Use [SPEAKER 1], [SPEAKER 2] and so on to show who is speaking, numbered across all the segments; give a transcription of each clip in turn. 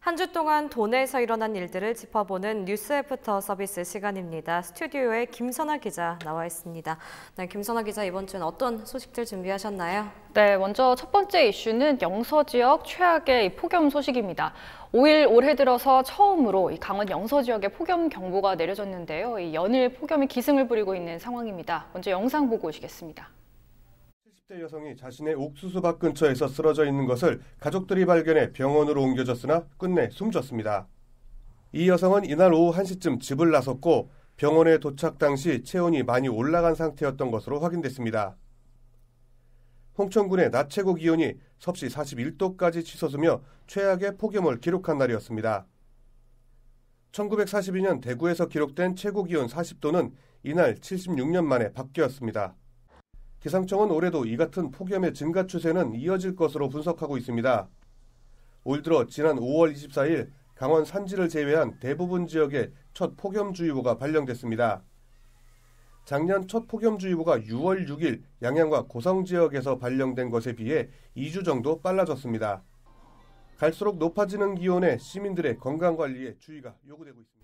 [SPEAKER 1] 한 주 동안 도내에서 일어난 일들을 짚어보는 뉴스 애프터 서비스 시간입니다. 스튜디오에 김선아 기자 나와 있습니다. 네, 김선아 기자, 이번 주엔 어떤 소식들 준비하셨나요?
[SPEAKER 2] 네, 먼저 첫 번째 이슈는 영서 지역 최악의 폭염 소식입니다. 5일 올해 들어서 처음으로 강원 영서 지역에 폭염 경보가 내려졌는데요. 연일 폭염이 기승을 부리고 있는 상황입니다. 먼저 영상 보고 오시겠습니다.
[SPEAKER 3] 70대 여성이 자신의 옥수수 밭 근처에서 쓰러져 있는 것을 가족들이 발견해 병원으로 옮겨졌으나 끝내 숨졌습니다. 이 여성은 이날 오후 1시쯤 집을 나섰고 병원에 도착 당시 체온이 많이 올라간 상태였던 것으로 확인됐습니다. 홍천군의 낮 최고 기온이 섭씨 41도까지 치솟으며 최악의 폭염을 기록한 날이었습니다. 1942년 대구에서 기록된 최고 기온 40도는 이날 76년 만에 바뀌었습니다. 기상청은 올해도 이 같은 폭염의 증가 추세는 이어질 것으로 분석하고 있습니다. 올 들어 지난 5월 24일 강원 산지를 제외한 대부분 지역에 첫 폭염주의보가 발령됐습니다. 작년 첫 폭염주의보가 6월 6일 양양과 고성 지역에서 발령된 것에 비해 2주 정도 빨라졌습니다. 갈수록 높아지는 기온에 시민들의 건강관리에 주의가 요구되고 있습니다.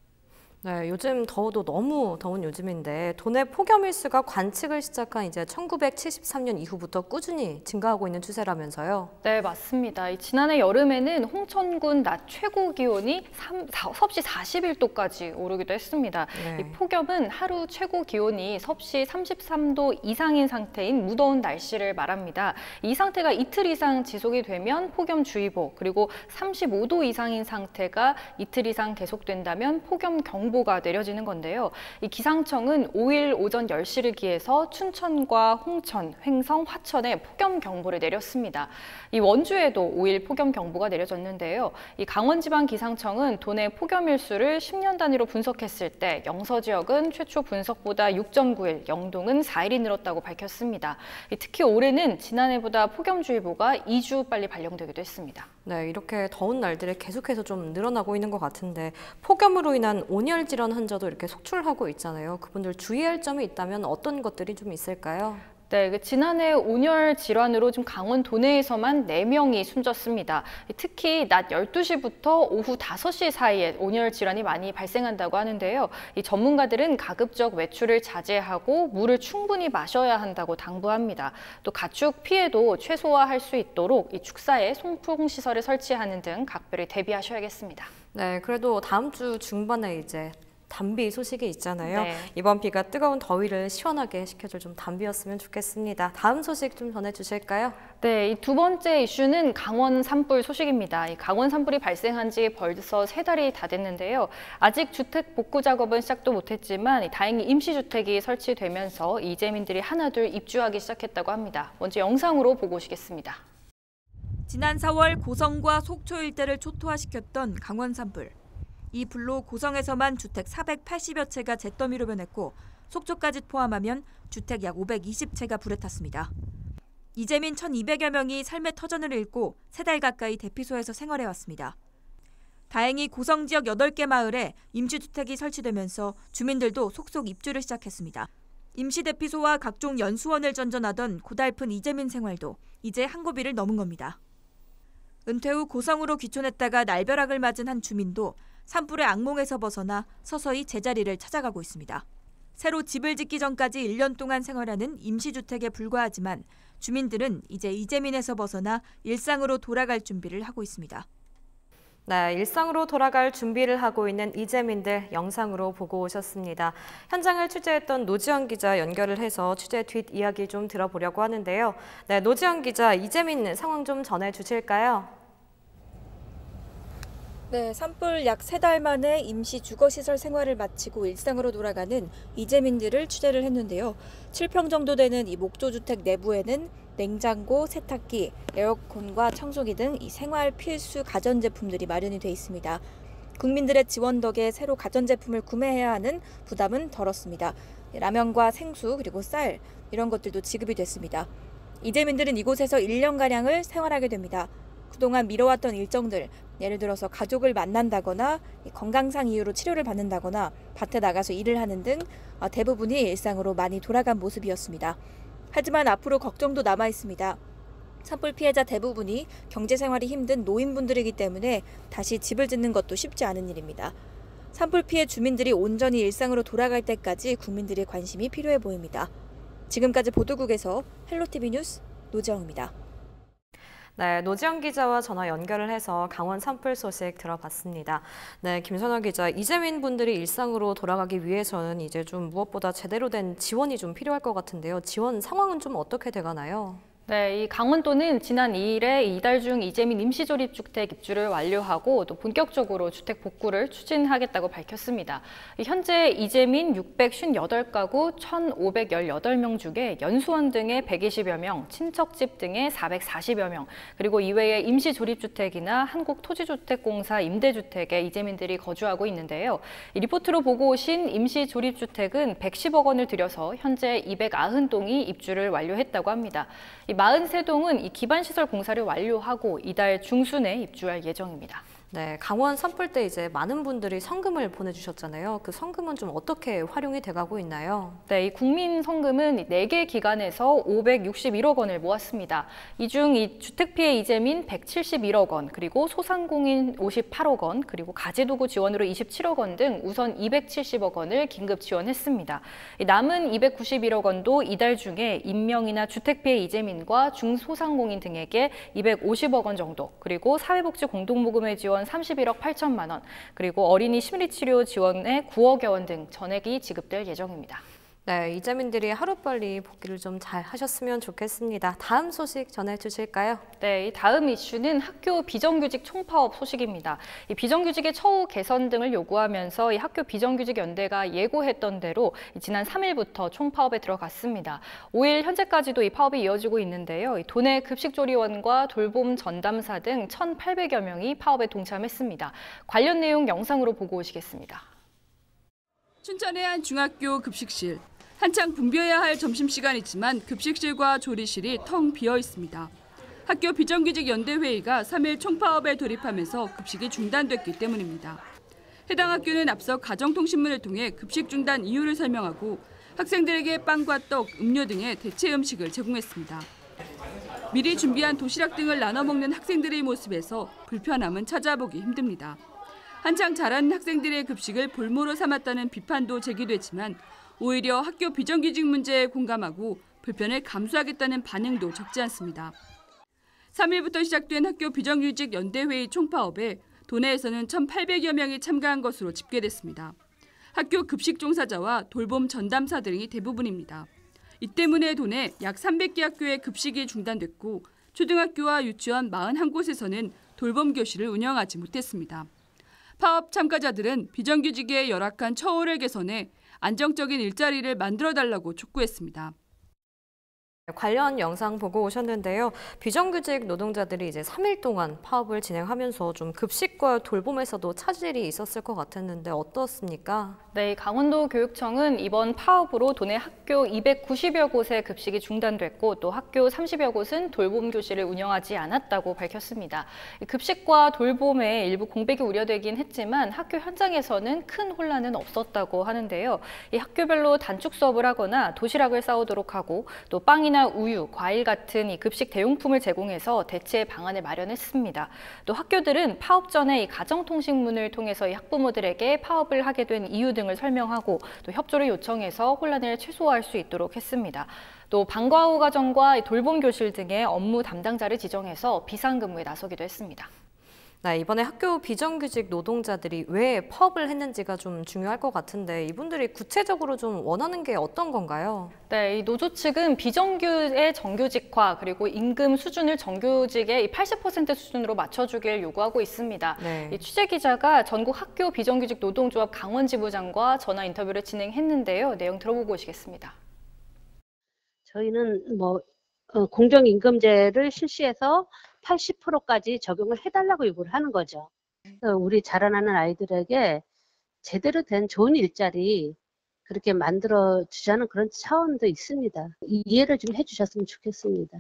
[SPEAKER 1] 네, 요즘 더워도 너무 더운 요즘인데 도내 폭염 일수가 관측을 시작한 이제 1973년 이후부터 꾸준히 증가하고 있는 추세라면서요?
[SPEAKER 2] 네, 맞습니다. 지난해 여름에는 홍천군 낮 최고 기온이 섭씨 41도까지 오르기도 했습니다.
[SPEAKER 1] 네.
[SPEAKER 2] 이 폭염은 하루 최고 기온이 섭씨 33도 이상인 상태인 무더운 날씨를 말합니다. 이 상태가 이틀 이상 지속이 되면 폭염주의보, 그리고 35도 이상인 상태가 이틀 이상 계속된다면 폭염 경보가 내려지는 건데요. 이 기상청은 5일 오전 10시를 기해서 춘천과 홍천, 횡성, 화천에 폭염 경보를 내렸습니다. 이 원주에도 5일 폭염 경보가 내려졌는데요. 이 강원지방기상청은 도내 폭염 일수를 10년 단위로 분석했을 때 영서 지역은 최초 분석보다 6.9일, 영동은 4일이 늘었다고 밝혔습니다. 특히 올해는 지난해보다 폭염주의보가 2주 빨리 발령되기도 했습니다.
[SPEAKER 1] 네, 이렇게 더운 날들에 계속해서 좀 늘어나고 있는 것 같은데 폭염으로 인한 온열 질환 환자도 이렇게 속출하고 있잖아요. 그분들 주의할 점이 있다면 어떤 것들이 좀 있을까요?
[SPEAKER 2] 네, 지난해 온열 질환으로 좀 강원 도내에서만 4명이 숨졌습니다. 특히 낮 12시부터 오후 5시 사이에 온열 질환이 많이 발생한다고 하는데요. 이 전문가들은 가급적 외출을 자제하고 물을 충분히 마셔야 한다고 당부합니다. 또 가축 피해도 최소화할 수 있도록 이 축사에 송풍 시설을 설치하는 등 각별히 대비하셔야겠습니다.
[SPEAKER 1] 네, 그래도 다음 주 중반에 이제 단비 소식이 있잖아요.
[SPEAKER 2] 네.
[SPEAKER 1] 이번 비가 뜨거운 더위를 시원하게 식혀줄 좀 단비였으면 좋겠습니다. 다음 소식 좀 전해주실까요?
[SPEAKER 2] 네, 이 두 번째 이슈는 강원 산불 소식입니다. 이 강원 산불이 발생한 지 벌써 3달이 다 됐는데요. 아직 주택 복구 작업은 시작도 못했지만 다행히 임시주택이 설치되면서 이재민들이 하나둘 입주하기 시작했다고 합니다. 먼저 영상으로 보고 오시겠습니다.
[SPEAKER 4] 지난 4월 고성과 속초 일대를 초토화시켰던 강원 산불. 이 불로 고성에서만 주택 480여 채가 잿더미로 변했고 속초까지 포함하면 주택 약 520채가 불에 탔습니다. 이재민 1,200여 명이 삶의 터전을 잃고 3달 가까이 대피소에서 생활해왔습니다. 다행히 고성 지역 8개 마을에 임시주택이 설치되면서 주민들도 속속 입주를 시작했습니다. 임시대피소와 각종 연수원을 전전하던 고달픈 이재민 생활도 이제 한 고비를 넘은 겁니다. 은퇴 후 고성으로 귀촌했다가 날벼락을 맞은 한 주민도 산불의 악몽에서 벗어나 서서히 제자리를 찾아가고 있습니다. 새로 집을 짓기 전까지 1년 동안 생활하는 임시주택에 불과하지만 주민들은 이제 이재민에서 벗어나 일상으로 돌아갈 준비를 하고 있습니다.
[SPEAKER 1] 네, 일상으로 돌아갈 준비를 하고 있는 이재민들 영상으로 보고 오셨습니다. 현장을 취재했던 노지영 기자 연결을 해서 취재 뒷이야기 좀 들어보려고 하는데요. 네, 노지영 기자, 이재민 상황 좀 전해주실까요?
[SPEAKER 4] 네, 산불 약 3달 만에 임시 주거시설 생활을 마치고 일상으로 돌아가는 이재민들을 취재를 했는데요. 7평 정도 되는 이 목조주택 내부에는 냉장고, 세탁기, 에어컨과 청소기 등 이 생활 필수 가전제품들이 마련이 돼 있습니다. 국민들의 지원 덕에 새로 가전제품을 구매해야 하는 부담은 덜었습니다. 라면과 생수 그리고 쌀 이런 것들도 지급이 됐습니다. 이재민들은 이곳에서 1년가량을 생활하게 됩니다. 그동안 미뤄왔던 일정들, 예를 들어서 가족을 만난다거나 건강상 이유로 치료를 받는다거나 밭에 나가서 일을 하는 등 대부분이 일상으로 많이 돌아간 모습이었습니다. 하지만 앞으로 걱정도 남아 있습니다. 산불 피해자 대부분이 경제 생활이 힘든 노인분들이기 때문에 다시 집을 짓는 것도 쉽지 않은 일입니다. 산불 피해 주민들이 온전히 일상으로 돌아갈 때까지 국민들의 관심이 필요해 보입니다. 지금까지 보도국에서 헬로티비 뉴스 노지영입니다.
[SPEAKER 1] 네, 노지영 기자와 전화 연결을 해서 강원 산불 소식 들어봤습니다. 네, 김선화 기자, 이재민 분들이 일상으로 돌아가기 위해서는 이제 좀 무엇보다 제대로 된 지원이 좀 필요할 것 같은데요. 지원 상황은 좀 어떻게 돼가나요?
[SPEAKER 2] 네, 이 강원도는 지난 2일에 이달 중 이재민 임시조립주택 입주를 완료하고 또 본격적으로 주택 복구를 추진하겠다고 밝혔습니다. 현재 이재민 658가구 1,518명 중에 연수원 등의 120여 명, 친척집 등의 440여 명, 그리고 이외에 임시조립주택이나 한국토지주택공사 임대주택에 이재민들이 거주하고 있는데요. 이 리포트로 보고 오신 임시조립주택은 110억 원을 들여서 현재 290동이 입주를 완료했다고 합니다. 43동은 이 기반시설 공사를 완료하고 이달 중순에 입주할 예정입니다.
[SPEAKER 1] 네, 강원 산불 때 이제 많은 분들이 성금을 보내주셨잖아요. 그 성금은 좀 어떻게 활용이 돼가고 있나요?
[SPEAKER 2] 네, 이 국민 성금은 4개 기관에서 561억 원을 모았습니다. 이 중 이 주택 피해 이재민 171억 원, 그리고 소상공인 58억 원, 그리고 가재도구 지원으로 27억 원 등 우선 270억 원을 긴급 지원했습니다. 남은 291억 원도 이달 중에 임명이나 주택 피해 이재민과 중소상공인 등에게 250억 원 정도, 그리고 사회복지 공동모금회 지원 31억 8천만 원, 그리고 어린이 심리치료 지원에 9억여 원 등 전액이 지급될 예정입니다.
[SPEAKER 1] 네, 이재민들이 하루빨리 복귀를 좀 잘 하셨으면 좋겠습니다. 다음 소식 전해주실까요?
[SPEAKER 2] 네, 이 다음 이슈는 학교 비정규직 총파업 소식입니다. 이 비정규직의 처우 개선 등을 요구하면서 이 학교 비정규직 연대가 예고했던 대로 지난 3일부터 총파업에 들어갔습니다. 5일 현재까지도 이 파업이 이어지고 있는데요. 이 도내 급식조리원과 돌봄 전담사 등 1,800여 명이 파업에 동참했습니다. 관련 내용 영상으로 보고 오시겠습니다.
[SPEAKER 5] 춘천의 한 중학교 급식실. 한창 붐벼야 할 점심시간이지만 급식실과 조리실이 텅 비어 있습니다. 학교 비정규직 연대회의가 3일 총파업에 돌입하면서 급식이 중단됐기 때문입니다. 해당 학교는 앞서 가정통신문을 통해 급식 중단 이유를 설명하고 학생들에게 빵과 떡, 음료 등의 대체 음식을 제공했습니다. 미리 준비한 도시락 등을 나눠 먹는 학생들의 모습에서 불편함은 찾아보기 힘듭니다. 한창 자라는 학생들의 급식을 볼모로 삼았다는 비판도 제기되지만 오히려 학교 비정규직 문제에 공감하고 불편을 감수하겠다는 반응도 적지 않습니다. 3일부터 시작된 학교 비정규직 연대회의 총파업에 도내에서는 1,800여 명이 참가한 것으로 집계됐습니다. 학교 급식 종사자와 돌봄 전담사 등이 대부분입니다. 이 때문에 도내 약 300개 학교의 급식이 중단됐고 초등학교와 유치원 41곳에서는 돌봄 교실을 운영하지 못했습니다. 파업 참가자들은 비정규직의 열악한 처우를 개선해 안정적인 일자리를 만들어달라고 촉구했습니다.
[SPEAKER 1] 관련 영상 보고 오셨는데요. 비정규직 노동자들이 이제 3일 동안 파업을 진행하면서 좀 급식과 돌봄에서도 차질이 있었을 것 같았는데 어떻습니까?
[SPEAKER 2] 네, 강원도 교육청은 이번 파업으로 도내 학교 290여 곳의 급식이 중단됐고 또 학교 30여 곳은 돌봄 교실을 운영하지 않았다고 밝혔습니다. 급식과 돌봄에 일부 공백이 우려되긴 했지만 학교 현장에서는 큰 혼란은 없었다고 하는데요. 이 학교별로 단축 수업을 하거나 도시락을 싸오도록 하고 또 빵이나 우유, 과일 같은 이 급식 대용품을 제공해서 대체 방안을 마련했습니다. 또 학교들은 파업 전에 이 가정통신문을 통해서 이 학부모들에게 파업을 하게 된 이유 등을 설명하고 또 협조를 요청해서 혼란을 최소화할 수 있도록 했습니다. 또 방과 후 과정과 돌봄 교실 등의 업무 담당자를 지정해서 비상근무에 나서기도 했습니다.
[SPEAKER 1] 네, 이번에 학교 비정규직 노동자들이 왜 파업을 했는지가 좀 중요할 것 같은데 이분들이 구체적으로 좀 원하는 게 어떤 건가요?
[SPEAKER 2] 네, 이 노조 측은 비정규의 정규직화 그리고 임금 수준을 정규직의 80% 수준으로 맞춰주길 요구하고 있습니다.
[SPEAKER 1] 네.
[SPEAKER 2] 이 취재 기자가 전국 학교 비정규직 노동조합 강원지부장과 전화 인터뷰를 진행했는데요. 내용 들어보고 오시겠습니다.
[SPEAKER 6] 저희는 공정임금제를 실시해서 80%까지 적용을 해달라고 요구를 하는 거죠. 우리 자라나는 아이들에게 제대로 된 좋은 일자리 그렇게 만들어 주자는 그런 차원도 있습니다. 이해를 좀 해주셨으면 좋겠습니다.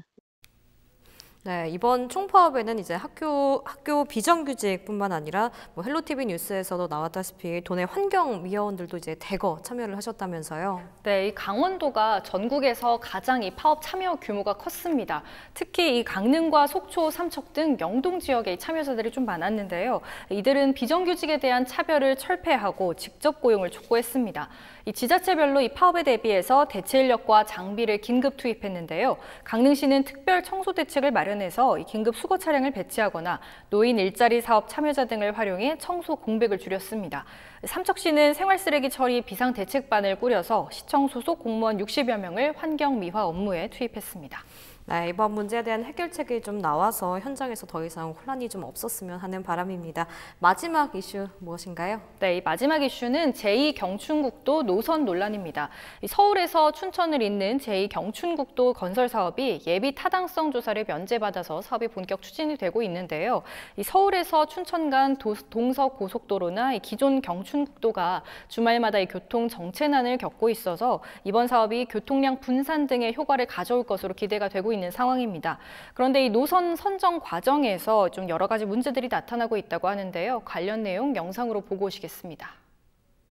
[SPEAKER 1] 네, 이번 총파업에는 이제 학교 비정규직뿐만 아니라 뭐 헬로티비 뉴스에서도 나왔다시피 도내 환경미화원들도 이제 대거 참여를 하셨다면서요.
[SPEAKER 2] 네, 이 강원도가 전국에서 가장 이 파업 참여 규모가 컸습니다. 특히 이 강릉과 속초, 삼척 등 영동 지역의 참여자들이 좀 많았는데요. 이들은 비정규직에 대한 차별을 철폐하고 직접 고용을 촉구했습니다. 이 지자체별로 이 파업에 대비해서 대체 인력과 장비를 긴급 투입했는데요. 강릉시는 특별 청소 대책을 마련해서 이 긴급 수거 차량을 배치하거나 노인 일자리 사업 참여자 등을 활용해 청소 공백을 줄였습니다. 삼척시는 생활쓰레기 처리 비상대책반을 꾸려서 시청 소속 공무원 60여 명을 환경미화 업무에 투입했습니다.
[SPEAKER 1] 네, 이번 문제에 대한 해결책이 좀 나와서 현장에서 더 이상 혼란이 좀 없었으면 하는 바람입니다. 마지막 이슈 무엇인가요?
[SPEAKER 2] 네, 이 마지막 이슈는 제2경춘국도 노선 논란입니다. 서울에서 춘천을 잇는 제2경춘국도 건설 사업이 예비 타당성 조사를 면제받아서 사업이 본격 추진이 되고 있는데요. 이 서울에서 춘천 간 동서 고속도로나 이 기존 경춘국도가 주말마다 이 교통 정체난을 겪고 있어서 이번 사업이 교통량 분산 등의 효과를 가져올 것으로 기대가 되고 있는 상황입니다. 그런데 이 노선 선정 과정에서 좀 여러 가지 문제들이 나타나고 있다고 하는데요. 관련 내용 영상으로 보고 오시겠습니다.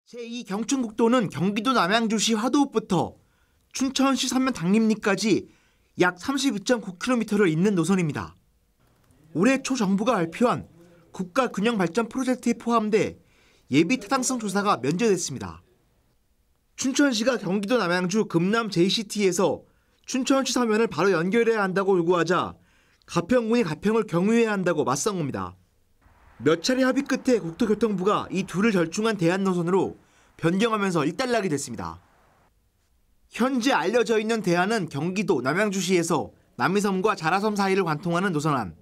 [SPEAKER 7] 제2경춘국도는 경기도 남양주시 화도읍부터 춘천시 서면 당림리까지 약 32.9km를 잇는 노선입니다. 올해 초 정부가 발표한 국가균형발전 프로젝트에 포함돼 예비 타당성 조사가 면제됐습니다. 춘천시가 경기도 남양주 금남 JCT에서 춘천시 서면을 바로 연결해야 한다고 요구하자 가평군이 가평을 경유해야 한다고 맞선 겁니다. 몇 차례 합의 끝에 국토교통부가 이 둘을 절충한 대안 노선으로 변경하면서 일단락이 됐습니다. 현재 알려져 있는 대안은 경기도 남양주시에서 남이섬과 자라섬 사이를 관통하는 노선안.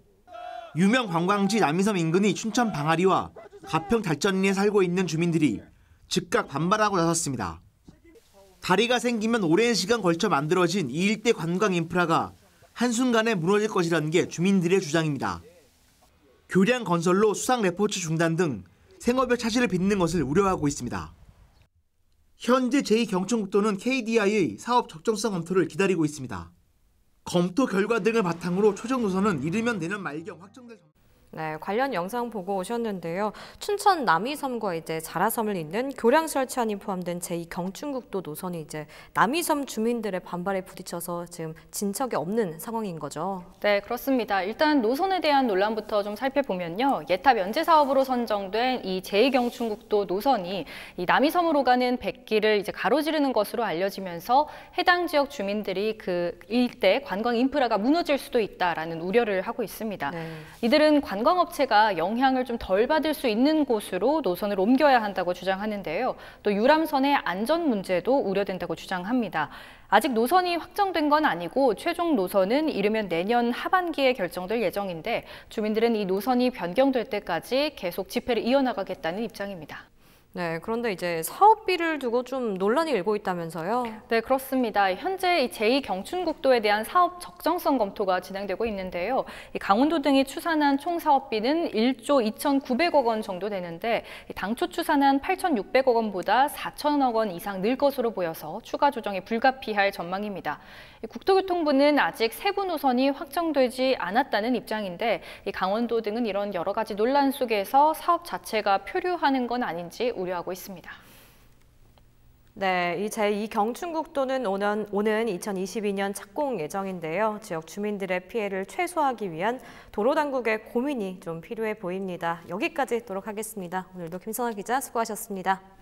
[SPEAKER 7] 유명 관광지 남이섬 인근의 춘천 방아리와 가평 달전리에 살고 있는 주민들이 즉각 반발하고 나섰습니다. 다리가 생기면 오랜 시간 걸쳐 만들어진 이 일대 관광 인프라가 한순간에 무너질 것이라는 게 주민들의 주장입니다. 교량 건설로 수상 레포츠 중단 등 생업의 차질을 빚는 것을 우려하고 있습니다. 현재 제2경춘국도는 KDI의 사업 적정성 검토를 기다리고 있습니다. 검토 결과 등을 바탕으로 초정 노선은 이르면 내년 말경 확정될
[SPEAKER 1] 네, 관련 영상 보고 오셨는데요. 춘천 남이섬과 이제 자라섬을 잇는 교량 설치안이 포함된 제2경춘국도 노선이 이제 남이섬 주민들의 반발에 부딪혀서 지금 진척이 없는 상황인 거죠.
[SPEAKER 2] 네, 그렇습니다. 일단 노선에 대한 논란부터 좀 살펴보면요. 예타 면제 사업으로 선정된 이 제2경춘국도 노선이 이 남이섬으로 가는 백길을 이제 가로지르는 것으로 알려지면서 해당 지역 주민들이 그 일대 관광 인프라가 무너질 수도 있다라는 우려를 하고 있습니다. 네. 이들은 관광업체가 영향을 좀 덜 받을 수 있는 곳으로 노선을 옮겨야 한다고 주장하는데요. 또 유람선의 안전 문제도 우려된다고 주장합니다. 아직 노선이 확정된 건 아니고 최종 노선은 이르면 내년 하반기에 결정될 예정인데 주민들은 이 노선이 변경될 때까지 계속 집회를 이어나가겠다는 입장입니다.
[SPEAKER 1] 네, 그런데 이제 사업비를 두고 좀 논란이 일고 있다면서요?
[SPEAKER 2] 네, 그렇습니다. 현재 이 제2경춘국도에 대한 사업 적정성 검토가 진행되고 있는데요. 이 강원도 등이 추산한 총 사업비는 1조 2,900억 원 정도 되는데 당초 추산한 8,600억 원보다 4천억 원 이상 늘 것으로 보여서 추가 조정이 불가피할 전망입니다. 국토교통부는 아직 세부 노선이 확정되지 않았다는 입장인데 이 강원도 등은 이런 여러 가지 논란 속에서 사업 자체가 표류하는 건 아닌지 우려하고 있습니다.
[SPEAKER 1] 네, 이 제2경춘국도는 오는 2022년 착공 예정인데요. 지역 주민들의 피해를 최소화하기 위한 도로당국의 고민이 좀 필요해 보입니다. 여기까지 듣도록 하겠습니다. 오늘도 김선아 기자 수고하셨습니다.